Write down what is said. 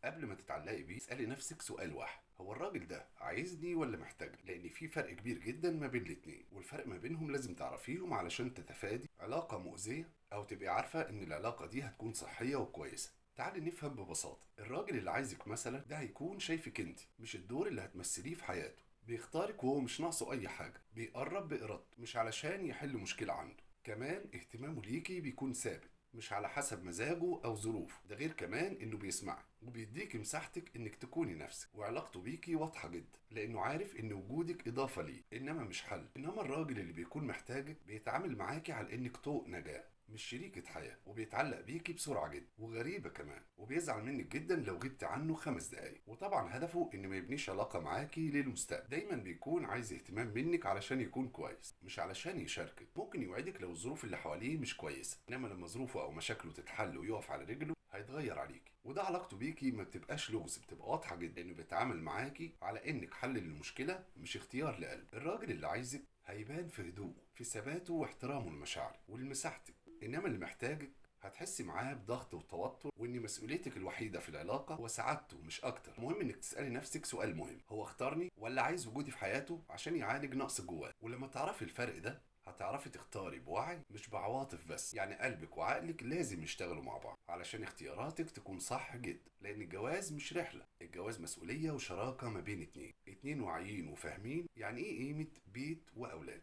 قبل ما تتعلقي بيه اسألي نفسك سؤال واحد: هو الراجل ده عايزني ولا محتاجني؟ لأن في فرق كبير جدا ما بين الاتنين، والفرق ما بينهم لازم تعرفيهم علشان تتفادي علاقة مؤذية أو تبقي عارفة إن العلاقة دي هتكون صحية وكويسة. تعالي نفهم ببساطة. الراجل اللي عايزك مثلا ده هيكون شايفك انت، مش الدور اللي هتمثليه في حياته. بيختارك وهو مش ناقصه أي حاجة، بيقرب بإرادته مش علشان يحل مشكلة عنده. كمان اهتمامه ليكي بيكون ثابت، مش على حسب مزاجه او ظروفه. ده غير كمان انه بيسمعك وبيديك مساحتك انك تكوني نفسك، وعلاقته بيكي واضحه جدا لانه عارف ان وجودك اضافه ليه انما مش حل. انما الراجل اللي بيكون محتاجك بيتعامل معاكي على انك طوق نجاه مش شريكة حياة، وبيتعلق بيكي بسرعة جدا وغريبة كمان، وبيزعل منك جدا لو غبت عنه 5 دقايق. وطبعا هدفه ان ما يبنيش علاقة معاكي للمستقبل، دايما بيكون عايز اهتمام منك علشان يكون كويس مش علشان يشاركك. ممكن يوعدك لو الظروف اللي حواليه مش كويسة، انما لما ظروفه او مشاكله تتحل ويقف على رجله هيتغير عليكي. وده علاقته بيكي ما بتبقاش لغز، بتبقى واضحة جدا انه بيتعامل معاكي على انك حل للمشكلة مش اختيار لقلب. الراجل اللي عايزك هيبان في هدوءه، في ثباته واحترامه لمشاعرك ولمساحتك. انما اللي محتاجك هتحسي معاه بضغط وتوتر، وان مسؤوليتك الوحيده في العلاقه هو سعادته مش اكتر. المهم انك تسالي نفسك سؤال مهم: هو اختارني ولا عايز وجودي في حياته عشان يعالج نقص جواه؟ ولما تعرفي الفرق ده هتعرفي تختاري بوعي مش بعواطف بس. يعني قلبك وعقلك لازم يشتغلوا مع بعض علشان اختياراتك تكون صح جدا. لان الجواز مش رحله، الجواز مسؤوليه وشراكه ما بين اتنين واعيين وفاهمين يعني ايه قيمه بيت واولاد.